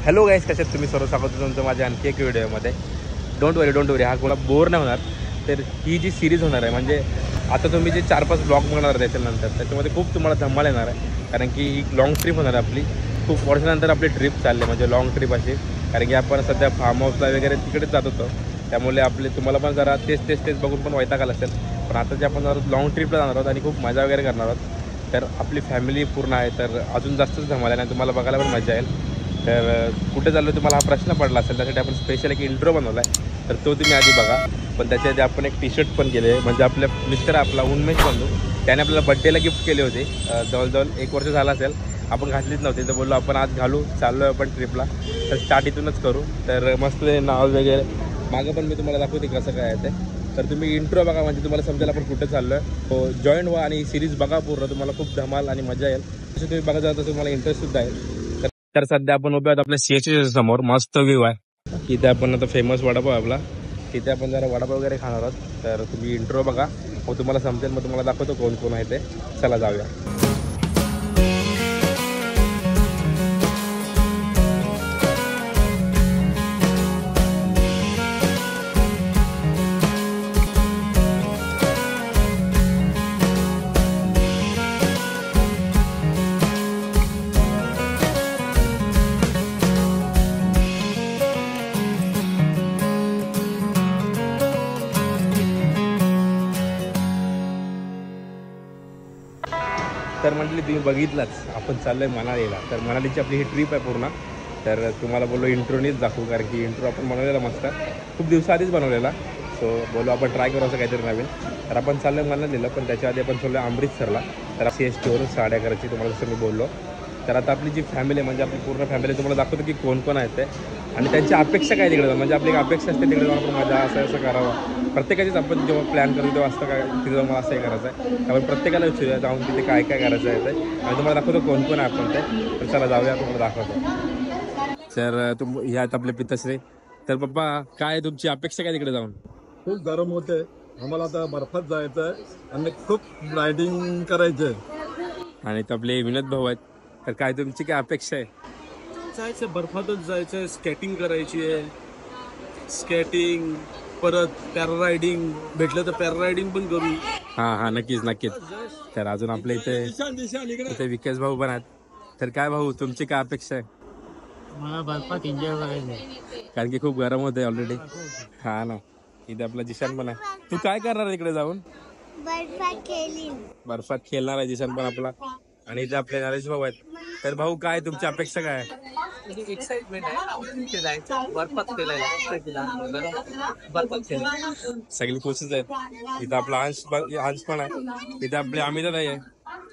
Hello गाईस, कशात तुम्ही सर्व स्वागत तुमचं माझ्या आणखी एक व्हिडिओमध्ये. डोंट वरी हा कोणा बोर नाही होणार. तर ही जी सिरीज होणार आहे, म्हणजे आता तुम्ही जे 4-5 ब्लॉग बघणार त्याच्यानंतर त्याच्यामध्ये खूप तुम्हाला धमाल येणार आहे. कारण की ही लॉंग ट्रिप होणार आहे आपली. खूप वर्षानंतर आपली ट्रिप चालली म्हणजे लॉंग ट्रिप अशी. कारण की आपण सध्या फार्म हाऊसला वगैरे तिकडेच जात होतो, त्यामुळे आपले तुम्हाला पण जरा तेच बघून पण वैताग आला असेल. पण आता जे आपण जरा लॉंग ट्रिपला जाणार आहोत आणि खूप मजा वगैरे करणार आहोत. तर आपली फॅमिली पूर्ण आहे, तर अजून जास्तच धमाल आहे आणि तुम्हाला बघायला पण मजा येईल. तर कुठे चाललो तुम्हाला हा प्रश्न पडला असेल, त्यासाठी आपण स्पेशल एक इंट्रो बनवला आहे, तर तो तुम्ही आधी बघा. पण त्याच्या आधी आपण एक टी-शर्ट पण केले, म्हणजे आपल्या मित्र आपला उन्मेष बंधू त्याने आपल्याला बड्डेला गिफ्ट केले होते. जवळजवळ 1 वर्ष झालं असेल, आपण घातलीच नव्हती. तर बोललो आपण आज घालू, चाललो आहे आपण ट्रिपला, तर स्टार्ट इथूनच करू. तर मस्त नाव वगैरे मागं पण मी तुम्हाला दाखवते कसं काय आहे ते. तर तुम्ही इंट्रो बघा, म्हणजे तुम्हाला समजेल आपण कुठे चाललो आहे. तो जॉईन व्हा आणि सिरीज बघा पूर्ण, तुम्हाला खूप धमाल आणि मजा येईल. तसं तुम्ही बघा जाता तुम्हाला इंटरेस्टसुद्धा आहे. तर सध्या आपण उभे आहोत आपल्या सीएचच्या समोर. मस्त व्ह्यू आहे इथे. आपण आता फेमस वडापाव आपला, तिथे आपण जरा वडापाव वगैरे खाणार आहोत. तर तुम्ही इंट्रो बघा, मग तुम्हाला समजेल. मग तुम्हाला दाखवतो कोण कोण आहे ते. चला जाऊया. तर म्हटली तुम्ही बघितलाच, आपण चाललो आहे मनालीला. तर मनालीची आपली ही ट्रिप आहे पूर्ण. तर तुम्हाला बोललो इंट्रोनीच दाखवू, कारण की इंट्रो आपण बनवलेला मस्त खूप दिवसाआधीच बनवलेला. सो बोललो आपण ट्राय करू असं काहीतरी नवीन. तर आपण चाललो आहे मनालीला, पण त्याच्या आधी आपण चाललो आहे अमृतसरला. तर CSTवरून साड्या करायची तुम्हाला जसं मी बोललो. तर आता आपली जी फॅमिली म्हणजे आपली पूर्ण फॅमिली तुम्हाला दाखवतो की कोण कोण आहे ते आणि त्यांची अपेक्षा काय तिकडे जाऊन. म्हणजे आपली एक अपेक्षा असते तिकडे जाऊन आपण मजा असं करावं. प्रत्येकाचीच आपण जेव्हा प्लॅन करतो तेव्हा असतं काय तिथे जाऊन मला असं हे करायचं आहे. आपण प्रत्येकाला विचारूया जाऊन तिथे काय काय करायचं आहे ते, आणि तुम्हाला दाखवतो कोण कोण आहे आपण ते. तर चला जाऊया, तुम्हाला दाखवतो. तर ह्या आहेत आपले पिताश्री. तर पप्पा, काय तुमची अपेक्षा काय तिकडे जाऊन? खूप गरम होते आम्हाला, आता बर्फात जायचं आणि खूप रायडिंग करायचंय. आणि तर आपले विनोद भाऊ आहेत. तर काय तुमची काय अपेक्षा आहे? जायचं बर्फातच जायचं, स्केटिंग करायची आहे. स्केटिंग परत पॅरारायडिंग, भेटलं तर पॅरारायडिंग पण करू. हां नक्कीच. तर अजून आपल्या इथे विकास भाऊ पण आहेत. तर काय भाऊ, तुमची काय अपेक्षा आहे? मला बर्फात एन्जॉय करायचं, कारण की खूप गरम होते ऑलरेडी. हा ना. इथे आपला जिशान पण आहे. तू काय करणार आहे इकडे जाऊन? बर्फात खेळणार आहे जिशान पण आपला. आणि इथे आपले नरेश भाऊ आहेत. तर भाऊ, काय तुमची अपेक्षा काय आहे? एक्साइटमेंट आहे जायचं बर्फात खेळायला, बर्फात खेळायला. सगळी कोशिश आहेत. इथं आपला अंश पण आहे. इथे आपले अमिता ताई आहे.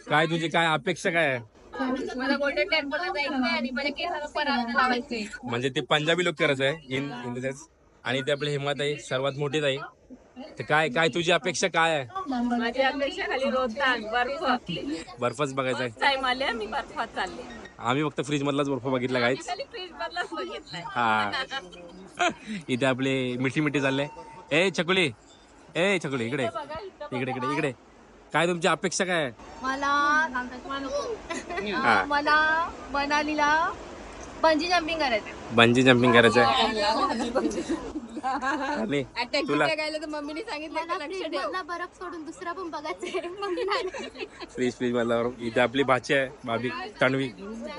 काय तुझी काय अपेक्षा काय आहे? मला गोल्डन टेम्पलला जायचंय आणि मला केसाला परात लावायचंय. म्हणजे ते पंजाबी लोक करायचं आहे इन द सेन्स. आणि ते आपले हिम्मत आहे सर्वात मोठीच आहे. तर काय तुझी अपेक्षा काय आहे? माझी अपेक्षा खाली रोहतांग बर्फच बघायचा आहे. मला मी बर्फात चालले. आम्ही फक्त फ्रीज मधलाच बर्फ बघितला काहीच. फ्रीज मधलाच बघितलाय. हा. इथे आपले मिठी चालले. ए छकुली इकडे. काय तुमची अपेक्षा काय आहे? मला मनालीला बंजी जम्पिंग करायचं. बंजी जम्पिंग करायचं आणि तुला मम्मीने सांगितलं बर्फ सोडून दुसरा पण बघायचंय. फ्रीज मधला. इथे आपली भाची आहे भाभी तन्वी.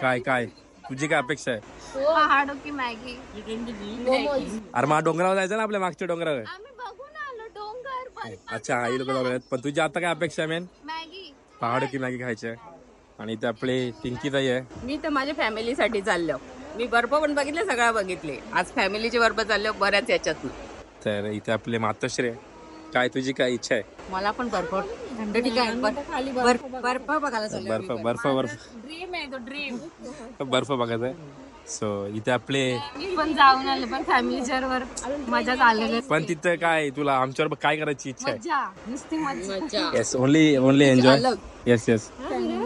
काय तुझी काय अपेक्षा आहे? पहाडो की मॅगी. अरे मग डोंगरावर जायचं ना, आपल्या मागच्या डोंगरावर. आम्ही बघून आलो डोंगर. अच्छा, आई लोक जाऊन. पण तुझी आता काय अपेक्षा आहे? मेन मॅगी, पहाडो की मॅगी खायची आहे. आणि इथे आपले पिंकी ताई आहे. मी तर माझ्या फॅमिलीसाठी चाललो. मी बर्फ पण बघितले, सगळं बघितले. आज फॅमिलीचे बर्फ चालले बऱ्याच याच्यातून. तर इथे आपले मातोश्री आहे. काय तुझी काय इच्छा आहे? मला पण बर्फ थंड ठिकाण बर्फ बघायला चाललो. बर्फ ड्रीम आहे तो, ड्रीम. बर्फ बघायचा आहे. सो इथे आपले पण जाऊन आले, पण फॅमिलीच्या बरोबर मजा झालेली. पण तिथं काय तुला आमच्यावर काय करायची इच्छा आहे? मजा, नुसती मजा. Yes, only enjoy. येस.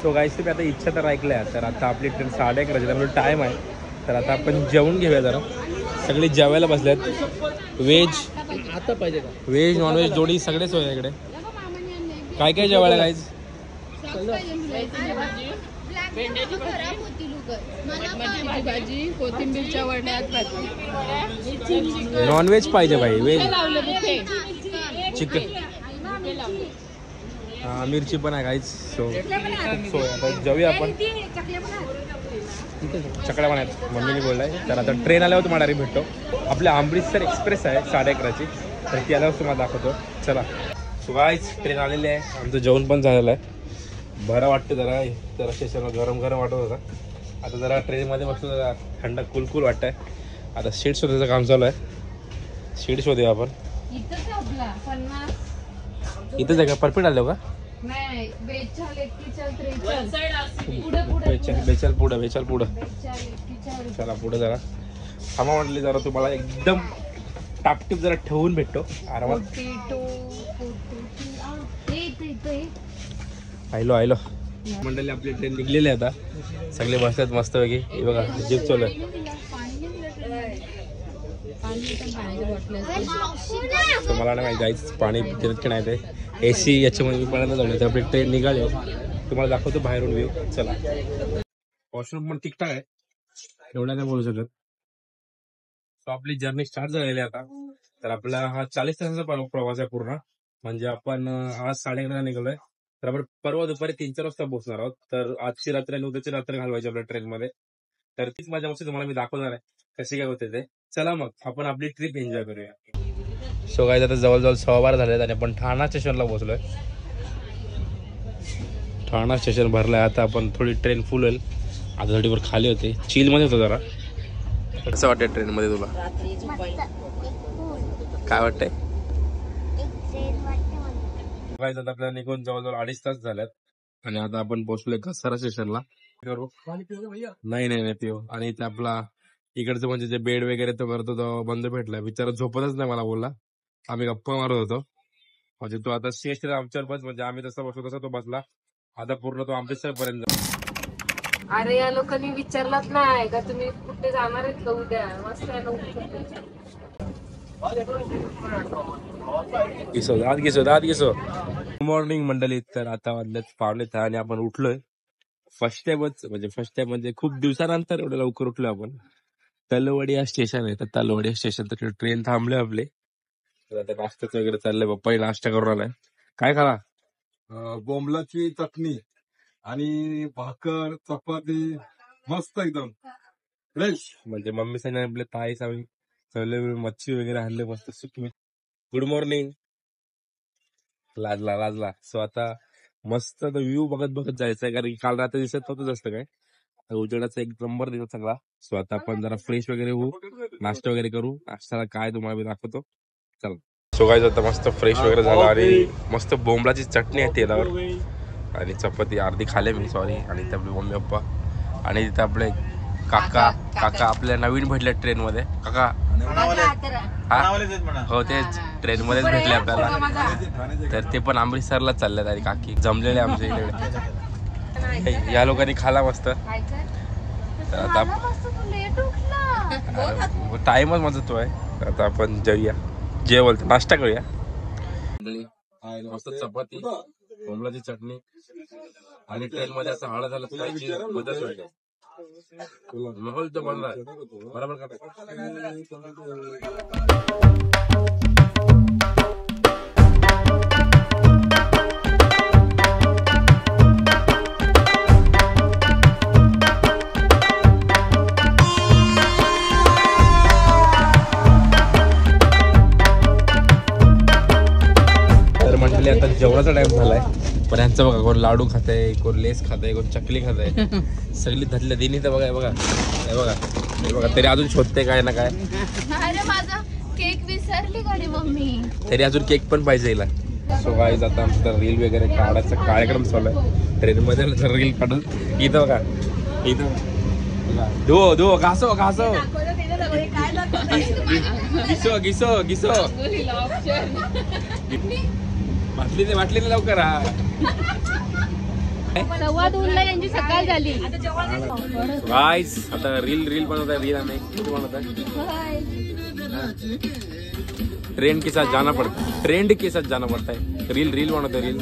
तो गाईस, तुम्ही आता इच्छा तर ऐकल्या. तर आता आपली ट्रेन 11:30 त्यामुळे टाइम आहे. तर आता आपण जेवून घेऊया जरा. सगळे जेवायला बसल्यात. व्हेज आता पाहिजे का? व्हेज नॉनव्हेज जोडी सगळे सोय आहे इकडे. काय जेवायला गाईज? भेंड्याची भाजी, मटणाची भाजी कोथिंबीरच्या वड्यात भाजी नॉनव्हेज पाहिजे भाई, व्हेज चिकन मिरची पण आहे काहीच. सो खूप सोय. आता जाऊया आपण. चकड्या पण आहेत मम्मीने बोललाय. तर आता ट्रेन आल्यावर तुम्हाला डायरेक्ट भेटतो. आपल्या अमृतसर एक्सप्रेस आहे 11:30ची, तर ती आल्यावर तुम्हाला दाखवतो. चला. सो गाईज ट्रेन आलेली आहे. आमचं जेवण पण झालेलं आहे. बरं वाटतं जरा स्टेशनला गरम गरम वाटत होता. आता जरा ट्रेनमध्ये बसतो, जरा थंड कुलकुल वाटत आहे. आता सीट शोधायचं काम चालू आहे. सीट शोधूया आपण. इथंच आहे का? परफेक्ट आलो का? बेचाल पुढं चला पुढे जरा थांबा म्हटले. जरा तुम्हाला एकदम टापटीप जरा ठेवून भेटतो आरामात. आयलो मंडळी आपली ट्रेन निघलेली आहे. आता सगळे बसतात मस्त पैकी. हे बघा जीप चालू आहे. मला नाही माहिती जायचं पाणी पितात की नाही. ते AC याच्यामध्ये मी पाण्याला जाऊन तर आपली ट्रेन निघाली. तुम्हाला दाखवतो बाहेरून व्ह्यू. चला. वॉशरूम पण ठीकठाक आहे, एवढा नाही बोलू शकत. तो आपली जर्नी स्टार्ट झालेली आहे आता. तर आपला हा 40 तासाचा प्रवास आहे पूर्ण. म्हणजे आपण आज 11:30ला निघालोय, तर आपण परवा दुपारी 3-4 वाजता पोहोचणार आहोत. तर आजची रात्र आणि उद्याची रात्र घालवायची आपल्या ट्रेनमध्ये. तर तीच माझ्या मस्त तुम्हाला मी दाखवणार आहे कशी काय होते ते. चला मग आपण आपली ट्रिप एन्जॉय करूया. सो गाईज आता जवळजवळ 12:15 झालेत आणि आपण ठाणा स्टेशनला पोहोचलोय. ठाणा स्टेशन भरलाय. आता आपण थोडी ट्रेन फुल होईल. आता थोडीवर खाली होते, चिलमध्ये होतो जरा. कसं वाटतंय ट्रेनमध्ये तुला? काय वाटतंय? गाईज आता आपल्याला निघून जवळजवळ 2.5 तास झाल्यात आणि आता आपण पोहोचलोय कसारा स्टेशनला. नाही पिओ. आणि इथे आपला इकडचं म्हणजे जे बेड वगैरे तो करतो तो बंद भेटलाय. बिचारा झोपतच नाही. मला बोलला आम्ही गप्पा मारत होतो. म्हणजे तो आता स्टेशन आमच्यावर बस, म्हणजे आम्ही जसा बसलो तसा तो बसला. आता पूर्ण तो अमृतसर पर्यंत. अरे या लोकांनी विचारलाच नाही का तुम्ही कुठे जाणार आहेत का उद्या? मस्त घिसो. गुड मॉर्निंग मंडळी. तर आता वाजल्यात 5:45 आणि आपण उठलोय. फर्स्ट टाइम म्हणजे खूप दिवसानंतर एवढं लवकर उठलोय आपण. तलवडिया स्टेशन आहे, तर तलवडिया स्टेशन तर ट्रेन थांबले आपले. तर आता नाश्त्याचं वगैरे चाललंय. पप्पाही नाश्ता करून आलाय. काय खाला? बोंबलाची चटणी आणि भाकर चपाती मस्त एकदम फ्रेश. म्हणजे मम्मी सांगितलं आपले ताई सगळे मच्छी वगैरे आणले मस्त सुकी. Good morning. लाजला. सो आता मस्त व्ह्यू बघत जायचंय, कारण काल रात्री दिसत नव्हतं जास्त काय. उजेडाचा एक नंबर दिवस सगळा. सो आता आपण जरा फ्रेश वगैरे होऊ, नाश्ता वगैरे करू. नाश्त्याला काय तुम्हाला मी दाखवतो. चला. सो गाईज आता मस्त फ्रेश वगैरे झाला आणि मस्त बोंबलाची चटणी आहे तेलावर आणि चपाती अर्धी खाले मी, सॉरी. आणि इथे आपले मम्मी पप्पा आणि तिथे आपले काका आपल्या नवीन भेटले ट्रेन मध्ये. काका हो तेच ट्रेन मध्येच भेटले आपल्याला. तर ते पण अमृतसरला चाललेत आणि काकी जमलेले आमच्या इकडे. या लोकांनी खाला मस्त. तर आता टाइमच माझा तो आहे. तर आता आपण जाऊया, बोलतो नाश्ता करूया. मस्त चपाती बोंबलाची चटणी आणि ट्रेन मध्ये असं हळद झालं माहोल तर बनला बरोबर का. तर म्हटले आता जेवणाचा टाइम झालाय. पण यांचं बघा, कोण लाडू खाताय, कोण लेस खाताय, कोण चकली खाताय. सगळी धरल्या दिनी तर बघा तरी अजून शोधते काय ना काय. अरे माझा केक विसरली गाडी मम्मी. तरी अजून केक पण पाहिजे हिला. सो गाईज आता आमचा रील वगैरे काढायचा कार्यक्रम चालू आहे ट्रेन मध्ये. रील काढून इथं बघा, धुवो घासो घिसो वाटली नाही लवकर. सव्वा 2ला यांची सकाळ झाली. गाईज आता रील बनवत आहे. रील आम्ही कुठे बनवत आहे. ट्रेंड के साथ जाना पड़ता है. रील बनवत आहे. रील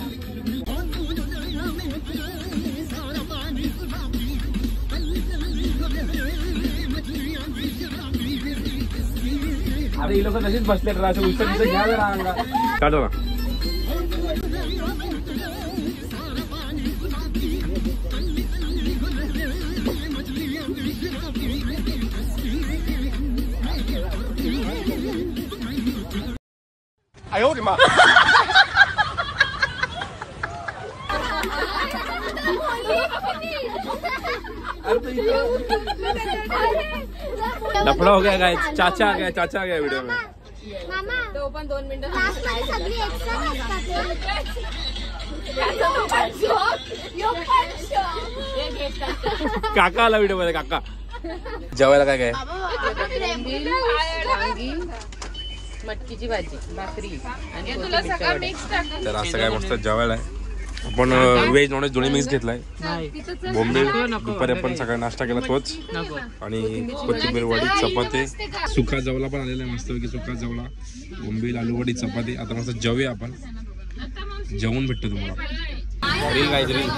अरे ही लोक तशीच बसले असं उचल घ्या जरा अंगा काढा. लफड़ा हो गया गाइस. चाचा आ गया वीडियो में. तो पण 2 मिनिटं काका आला व्हिडिओ मध्ये. काका जेवायला काय काय? वांगी, मटकीची भाजी, भाकरी आणि कोथिंबीरच्या वड्या. तर असं काय मस्त जेवायला आहे. आपण व्हेज नॉनव्हेज दोन्ही मिक्स घेतलाय. बोंबील दुपारी आपण सकाळी नाश्ता केला तोच आणि कोथिंबीर वडी चपाती. सुका जवला पण आलेला आहे मस्त. सुका जवला, बोंबील, आलू वडी, चपाती. आता मस्त जेवूया आपण. जेवून भेटतो तुम्हाला. रील काय रील.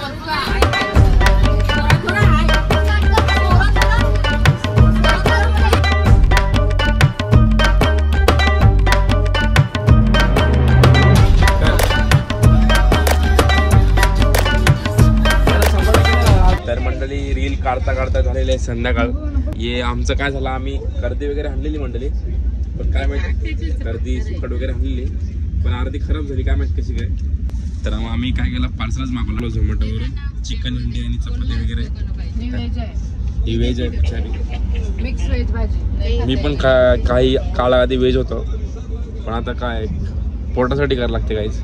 तर मंडळी रील काढता झालेले आहे संध्याकाळ. हे आमचं काय झालं, आम्ही गर्दी वगैरे आणलेली मंडळी, पण काय माहिती गर्दी सुकट वगैरे आणलेली पण अर्धी खराब झाली. काय माहिती कशी काय. तर आम्ही काय केलं, पार्सलच मागवलं झोमॅटोवरून. चिकन हंडी आणि चपाती वगैरे. ही व्हेज आहे बिचारी. मिक्स व्हेज भाजी. मी पण काही काळा आधी व्हेज होतो, पण आता काय पोटासाठी करावं लागते काहीच.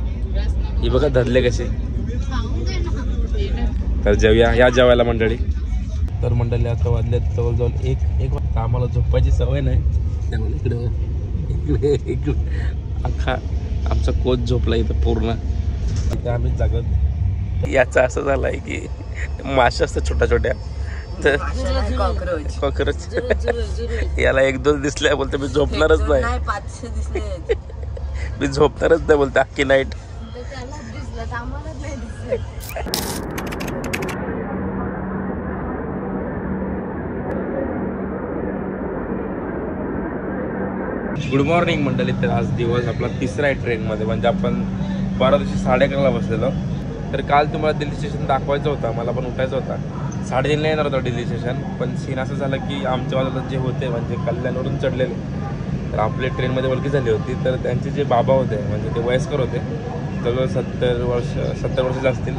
ही बघा धरले कसे. तर जेवूया या जेवायला मंडळी. तर मंडळी आता वाजले जवळजवळ एक वाजता. आम्हाला झोपायची सवय नाही त्यामुळे इकडे अख्खा आमचा कोच झोपला इथं पूर्ण. इथे आम्ही जागत. याचा असं झालं आहे की माशा असतात छोट्या छोट्या, तर कॉकरोच. याला 1-2 दिसल्या बोलते मी झोपणारच नाही. 500 दिसले. मी झोपणारच नाही बोलते अख्खी नाईट. गुड मॉर्निंग मंडळी. तर आज दिवस आपला तिसरा आहे ट्रेनमध्ये. म्हणजे आपण परवा दिवशी 11:30ला बसलेलो. तर काल तुम्हाला दिल्ली स्टेशन दाखवायचं होतं, मला पण उठायचं होता. 3:30ला येणार होतं दिल्ली स्टेशन. पण सीन असं झालं की आमच्या बाजूला जे होते म्हणजे कल्याणवरून चढलेले, तर आपले ट्रेनमध्ये वळखी झाली होती. तर त्यांचे जे बाबा होते म्हणजे ते वयस्कर होते, जवळजवळ 70 वर्ष असतील.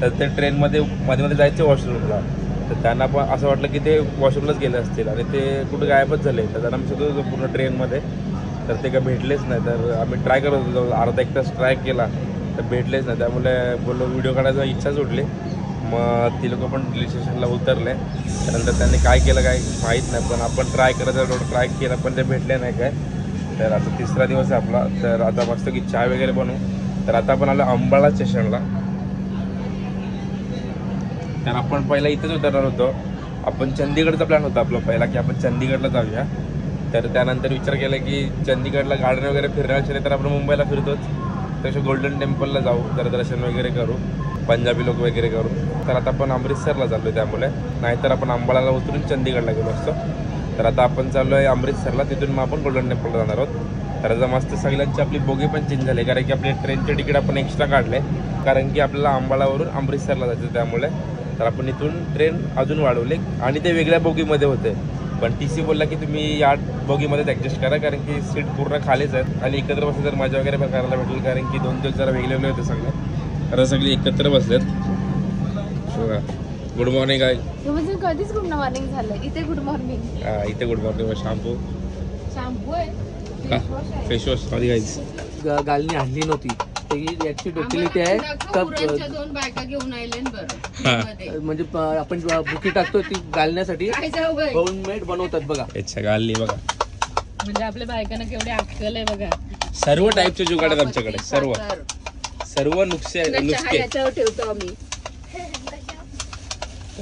तर ते ट्रेनमध्ये मध्ये जायचे वॉशरूमला. तर त्यांना पण असं वाटलं की ते वॉशरूमलाच गेले असतील आणि ते कुठे गायबच झाले. तर त्यांना आम्ही शोधत होतो पूर्ण ट्रेनमध्ये, तर ते काय भेटलेच नाही. तर आम्ही ट्राय करत होतो, अर्धा 1 तास ट्राय केला तर भेटलेच नाही. त्यामुळे बोललो व्हिडिओ काढायचा इच्छाच उठली. मग ती लोक पण दिल्ली स्टेशनला उतरले. त्यानंतर त्यांनी काय केलं काय माहीत नाही, पण आपण ट्राय ट्राय केला पण ते भेटले नाही काय. तर आता तिसरा दिवस आहे आपला. तर आता मस्त की चहा वगैरे बनवू. तर आता आपण आलो अंबाला स्टेशनला. तर आपण पहिला इथेच उतरणार होतो. आपण चंदीगडचा प्लॅन होता आपला पहिला की आपण चंदीगडला जाऊया. तर त्यानंतर विचार केला की चंदीगडला गार्डन वगैरे फिरण्याचे तर आपण मुंबईला फिरतोच, तसं गोल्डन टेम्पलला जाऊ, जरा दर्शन वगैरे करू, पंजाबी लोक वगैरे करू. तर आता आपण अमृतसरला चाललो, त्यामुळे नाहीतर आपण अंबालाला उतरून चंदीगडला गेलो असतो. तर आता आपण चाललो आहे अमृतसरला, तिथून मग आपण गोल्डन टेम्पलला जाणार आहोत. तर आता मस्त सगळ्यांची आपली बोगी पण चेंज झाली, कारण की आपले ट्रेनचे तिकीट आपण एक्स्ट्रा काढले, कारण की आपल्याला अंबालावरून अमृतसरला जायचं त्यामुळे. तर आपण इथून ट्रेन अजून वाढवले आणि ते वेगळ्या बोगीमध्ये होते. पण TC बोलला की तुम्ही या बोगीमध्येच ॲडजस्ट करा, कारण की सीट पूर्ण खालीच आहेत आणि एकत्र बसले तर मजा वगैरे करायला भेटेल, कारण की 2 दिवस जरा वेगळे वेगळे होते सगळे. तर सगळे एकत्र बसलेत. गुड मॉर्निंग आहे. कधीच गुड मॉर्निंग झालं. इथे गुड मॉर्निंग. इथे गुड मॉर्निंग. शॅम्पू आहे, फेस वॉश आधी घ्यायचं. गालनी आणली नव्हती. याची डोक्युलिटी आहे 2 बायका घेऊन आले बरं. म्हणजे आपण बुकी टाकतो ती गालण्यासाठी होममेड बनवतात बघा. अच्छा गाली बघा, म्हणजे आपल्या बायकांना केवढे अक्कल आहे बघा. सर्व टाईपचे जुगाड आहेत आमच्याकडे. सर्व नुसके याच्यावर ठेवतो आम्ही.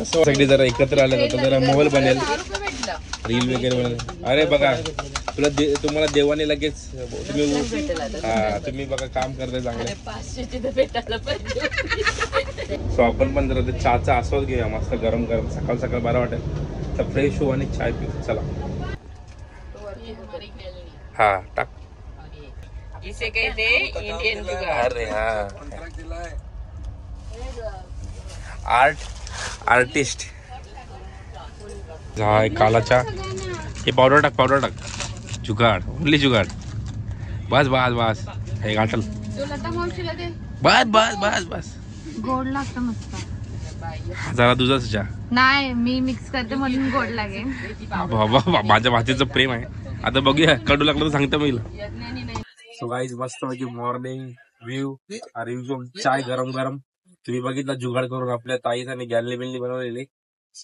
सगळे जरा एकत्र आले तर जरा मोबाईल बनेल, रील वगैरे बनेल. अरे बघा तुम्हाला देवाने लगेच तुम्ही बघा काम करताय चांगलं. 500ची तर भेटायला पाहिजे. सो आपण पण जरा चहाचा आस्वाद घेऊया, मस्त गरम गरम सकाळ सकाळ बरं वाटेल. तर फ्रेश होऊ आणि चाय पिऊ. चला हा टाक. इसे कहते इंडियन जुगाड़. अरे हा आर्टिस्ट. हा कालाच्या हे पावडर टाक. जुगाड ओनली जुगाड. बस हे गाठल. बस गोड लागतं मस्त. जरा दुधाचा चहा. नाही मी मिक्स करते म्हणून गोड लागेल. बाबा माझ्या भाषेचं प्रेम आहे. आता बघूया कडू लागलं तर सांगतो मी. सो गाईज मस्त पैकी मॉर्निंग व्ह्यू रिव्ह्यू चाय गरम तुम्ही बघितला जुगाड करून आपल्या ताईस आणि गॅलरी बिल्ली बनवलेली.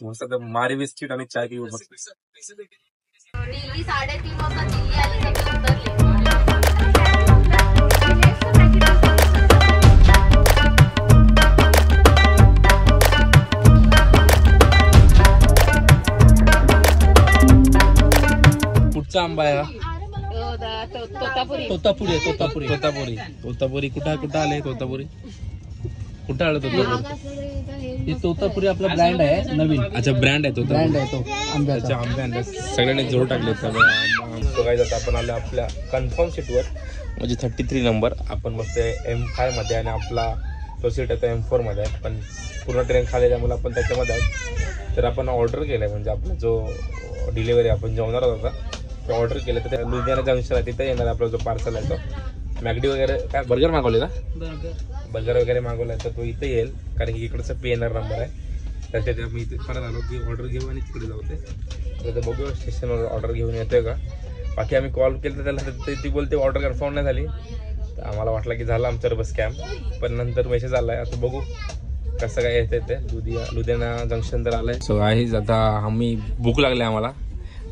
मस्त मारी बिस्किट आणि चाय पिऊ. दिल्ली 3:30 वाजता दिल्ली आली सगळे उतरले. कुठचा आंबा आहे हा? तोतापुरी. तोतापुरी कुठं आले? तोतापुरी कुठं आलं? हे तोतापुरी आपला ब्रँड आहे नवीन. अच्छा ब्रँड आहे तो. ब्रँड आहे तो आंब्याचा. आंब्या सगळ्यांनी जोर टाकले. बघायचं आपण आलं आपल्या कन्फर्म सीटवर म्हणजे 33 नंबर. आपण मस्त M5 मध्ये आणि आपला तो सीट आहे तो M4 मध्ये आहे. पण पूर्ण ट्रेन खाली त्यामुळे आपण त्याच्यामध्ये आहे. तर आपण ऑर्डर केलं आहे म्हणजे आपला जो डिलिव्हरी आपण जेवणार होता तो ऑर्डर केलं. तर त्या लुधियाना जंक्शन आहे तिथे येणार आपला जो पार्सल आहे तो. मॅगडी वगैरे काय बर्गर मागवले ना? बर्गर वगैरे मागवला तर तो इथे येईल कारण की इकडचा PNR नंबर आहे. त्याच्यात मी इथे परत आलो की ऑर्डर घेऊ आणि तिकडे जाऊ. ते बघू स्टेशनवर ऑर्डर घेऊन येतोय का. बाकी आम्ही कॉल केलं तर त्याला ती बोलते ऑर्डर कन्फर्म नाही झाली. तर आम्हाला वाटलं की झालं आमच्यावर बस स्कॅम. पण नंतर मेसेज आलाय. आता बघू कसं काय येते ते. लुधियाना जंक्शन तर आलंय. सो आहे आता आम्ही भूक लागले आम्हाला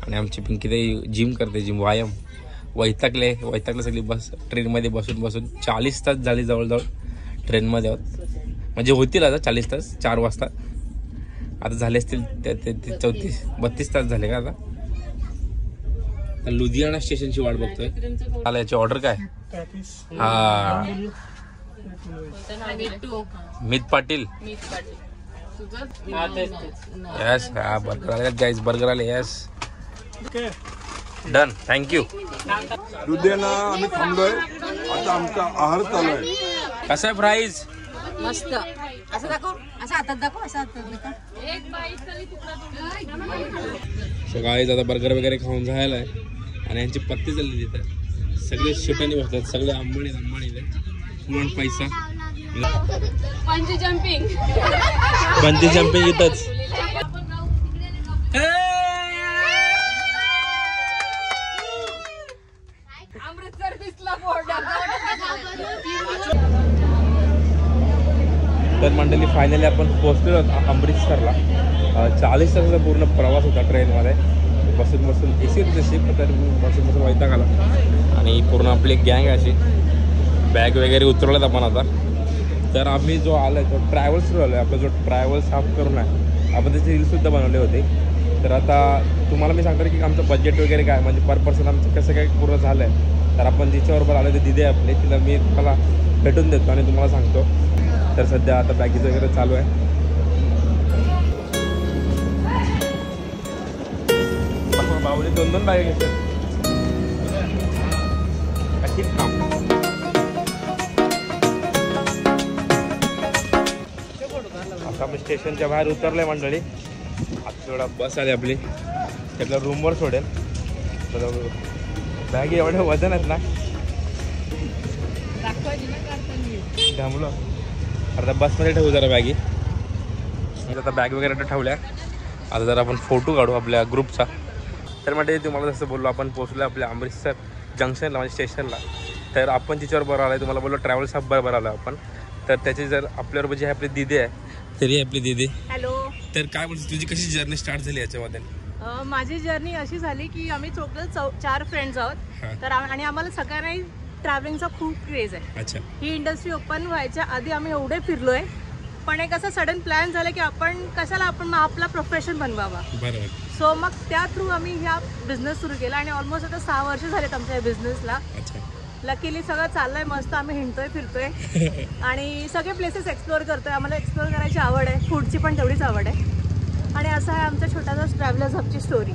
आणि आमची पिंकी ते जिम करते. व्यायाम वैतागले सगळी. बस ट्रेनमध्ये बसून 40 तास झाली जवळजवळ ट्रेनमध्ये आहोत. म्हणजे होतील आता 40 तास. 4 वाजता आता झाले असतील 32 तास झाले का आता. लुधियाना स्टेशनची वाट बघतोय. आला याची ऑर्डर काय? हा मित पाटील. यस हा बर्गर आले गाईज. बर्गर आले. Yes done. थँक्यू. लुधियाना आम्ही थांबलोय. आता आमचा आहार चालू आहे. कसं आहे प्राईस? मस्त. असं दाखव. असं हातात दाखव. गाईज आता बर्गर वगैरे खाऊन झालेला आहे आणि यांची पत्ती चालली तिथं. सगळे शिटाने बसतात. सगळे अंबाणी म्हणून पैसा. पंजी जम्पिंग इथंच. अमृतसर दिसला बोर्ड. तर मंडळी फायनली आपण पोहोचलो अमृतसरला. 40 तासाचा पूर्ण प्रवास होता ट्रेनमध्ये. बसून AC होती तशी तर बसून वैताग आला. आणि पूर्ण आपली गँग अशी बॅग वगैरे उतरवल्यात आपण आता. तर आम्ही जो आलो आहे तो ट्रॅव्हल्स थ्रू आलो आहे. आपला जो ट्रॅव्हल्स हाफ करून आहे आपण त्याचे रील्ससुद्धा बनवले होते. तर आता तुम्हाला मी सांगतो की आमचं बजेट वगैरे काय म्हणजे पर पर्सन आमचं कसं काय पूर्ण झालं आहे. तर आपण जिच्याबरोबर आलो ते दिदी आहे आपले. तिला मी तुम्हाला भेटून देतो आणि तुम्हाला सांगतो. तर सध्या आता बॅगेज वगैरे चालू आहे. बाहुली 2 बॅगे घेतात. आता आम्ही स्टेशनच्या बाहेर उतरलोय मंडळी. आता थोडा बस आली आपली. त्यातल्या रूमवर सोडेल. बॅग एवढ्या वजन आहेत ना घामलो. आता बसमध्ये ठेवू जरा बॅगी. आता बॅग वगैरे ठेवल्या. आता जरा आपण फोटो काढू आपल्या ग्रुपचा. तर म्हणजे तुम्हाला जसं बोललो आपण पोचलो आपल्या अमृतसर जंक्शनला म्हणजे स्टेशनला. तर आपण तिच्यावर बरं आलं आहे. तुम्हाला बोललो ट्रॅव्हल्स हब बरोबर आलो आपण. तर त्याची जर आपल्याबरोबर जी आपली दिदी आहे तरी आपली दिदी. हॅलो. तर काय बोलतो तुझी कशी जर्नी स्टार्ट झाली याच्यामध्ये? माझी जर्नी अशी झाली की आम्ही टोटल 4 फ्रेंड्स आहोत. तर आणि आम्हाला सगळ्यांनाही ट्रॅव्हलिंगचा खूप क्रेज आहे. अच्छा. ही इंडस्ट्री ओपन व्हायच्या आधी आम्ही एवढे फिरलोय. पण एक असं सडन प्लॅन झालं की आपण कशाला आपण आपला प्रोफेशन बनवावा. बरोबर. सो मग त्या थ्रू आम्ही ह्या बिझनेस सुरू केला आणि ऑलमोस्ट आता 6 वर्ष झालेत आमच्या या बिझनेसला. लकीली सगळं चाललंय मस्त. आम्ही हिंडतोय फिरतोय आणि सगळे प्लेसेस एक्सप्लोअर करतोय. आम्हाला एक्सप्लोअर करायची आवड आहे. फूडची पण तेवढीच आवड आहे. आणि असं आहे आमच्या छोटासा ट्रॅव्हलर्स हबची स्टोरी.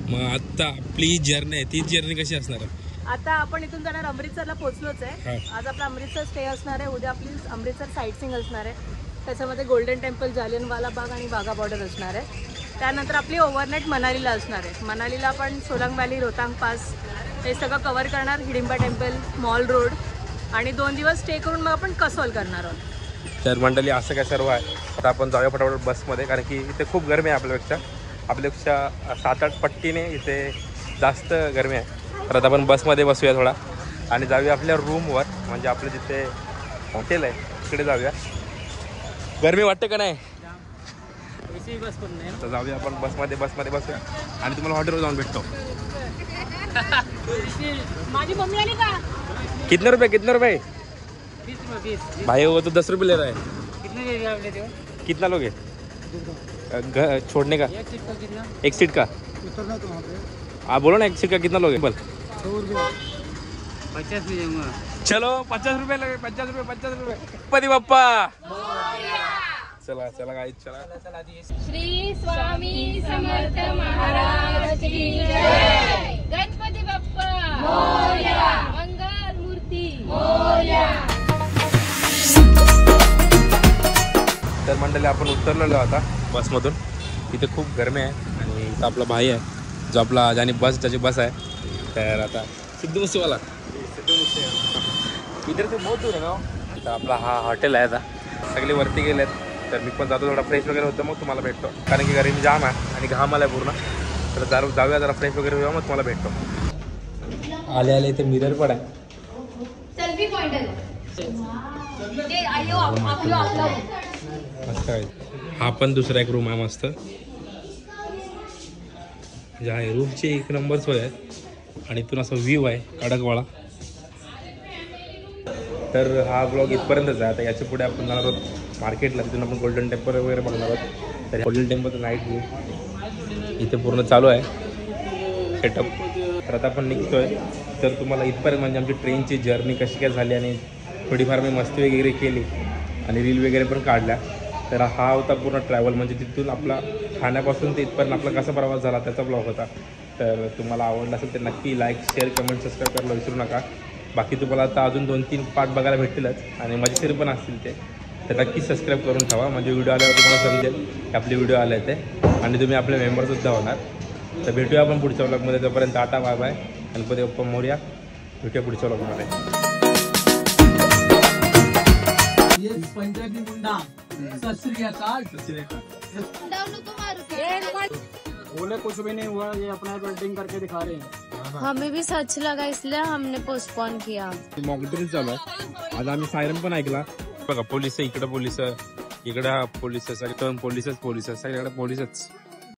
मग आता आपली जर्नी आहे ती जर्नी कशी असणार आहे? आता आपण इथून जाणार अमृतसरला पोहोचलोच आहे. आज आपला अमृतसर स्टे असणार आहे. उद्या आपली अमृतसर साईट सिंग असणार आहे. त्याच्यामध्ये गोल्डन टेम्पल, जालियनवाला बाग आणि वाघा बॉर्डर असणार आहे. त्यानंतर आपली ओव्हरनाईट मनालीला असणार आहे. मनालीला आपण सोलंग व्हॅली, रोहतांग पास हे सगळं कव्हर करणार. हिडिंबा टेम्पल, मॉल रोड आणि 2 दिवस स्टे करून मग आपण कसोल करणार आहोत. तर मंडळी असं काय सर्व आहे. आता आपण जाऊया फटाफट बसमध्ये, कारण की इथे खूप गरमी आहे. आपल्यापेक्षा 7-8 पट्टीने इथे जास्त गरमी आहे. तर आता आपण बसमध्ये बसूया थोडा आणि जाऊया आपल्या रूमवर, म्हणजे आपलं जिथे हॉटेल आहे तिकडे जाऊया. गरमी वाटते का नाही? तर जाऊया आपण बसमध्ये बसूया आणि तुम्हाला हॉटेलवर जाऊन भेटतो. माझी मम्मी आली का? कितने रुपये? 20 भाई वो तो 10 रुपये ले रहा है. कितना लोगे छोड़ने का? एक सीट का. आप बोलो ना, एक सीट का कितना लोगे? बोल. 50 में जाऊंगा. चलो 50 रुपये लगे. 50 रुपये. गणपती बाप्पा. चला गाइस, चला. श्री स्वामी समर्थ महाराज की जय. गणपती बाप्पा मोरया. मंगल मूर्ती मोरया. तर मंडळी आपण उतरलेलो आता बसमधून. इथे खूप गरमी आहे आणि इथं आपला भाई आहे जो आपला ज्याची बस आहे. तर आता सिद्धू मुसेवाला इधर से बहुत दूर आहे ना. तर आपला हा हॉटेल आहे. आता सगळे वरती गेलेत, तर मी पण जातो, थोडा फ्रेश वगैरे होतं, मग तुम्हाला भेटतो. कारण की गरमी जाम आहे आणि घाम आला पूर्ण. तर जाऊया जरा फ्रेश वगैरे होऊया, मग तुम्हाला भेटतो. आले इथे मिरर पण आहे. सेल्फी पॉइंट आहे. मस्त आहे. हा पण दुसरा एक रूम आहे मस्त. जे आहे रूमची 1 नंबर सोय आहे आणि इथून असा व्ह्यू आहे कडकवाळा. तर हा ब्लॉग इथपर्यंतच आहे. आता याच्या पुढे आपण जाणार आहोत मार्केटला. तिथून आपण गोल्डन टेम्पल वगैरे बघणार आहोत. तर गोल्डन टेम्पलचं नाईट व्ह्यू इथे पूर्ण चालू आहे सेटअप. तर आता आपण निघतोय. तर तुम्हाला इथपर्यंत म्हणजे आमची ट्रेनची जर्नी कशी काय झाली आणि थोडीफार मी मस्ती वगैरे केली आणि रील वगैरे पण काढल्या. तर हा होता पूर्ण ट्रॅव्हल, म्हणजे तिथून आपला ठाण्यापासून ते इथपर्यंत आपला कसा प्रवास झाला त्याचा ब्लॉग होता. तर तुम्हाला आवडला असेल तर नक्की लाईक, शेअर, कमेंट, सबस्क्राईब करायला विसरू नका. बाकी तुम्हाला आता अजून 2-3 पार्ट बघायला भेटतीलच आणि मजेशीर पण असतील ते. तर नक्की सबस्क्राईब करून ठेवा, म्हणजे व्हिडिओ आल्यावर तुम्हाला समजेल की आपले व्हिडिओ आले ते आणि तुम्ही आपले मेंबरसुद्धा होणार. तर भेटूया आपण पुढच्या ब्लॉगमध्ये. तोपर्यंत टाटा, बाय बाय. गणपती बाप्पा मोरया. भेटूया पुढच्या ब्लॉगमध्ये. पंजाबी मुंडा. सत श्री अकाल. बोले कुछ भी नहीं हुआ, ये अपना वेल्डिंग करके दिखा रहे हैं. हमें भी सच लगा इसलिए हमने पोस्टपोन किया. मॉकड्रिल चालू आहे. आज आम्ही सायरन पण ऐकला. बघा पोलिस, इकडं पोलिस, इकडं पोलिस, सगळीकडे पोलिसच, सगळीकडे पोलिसच.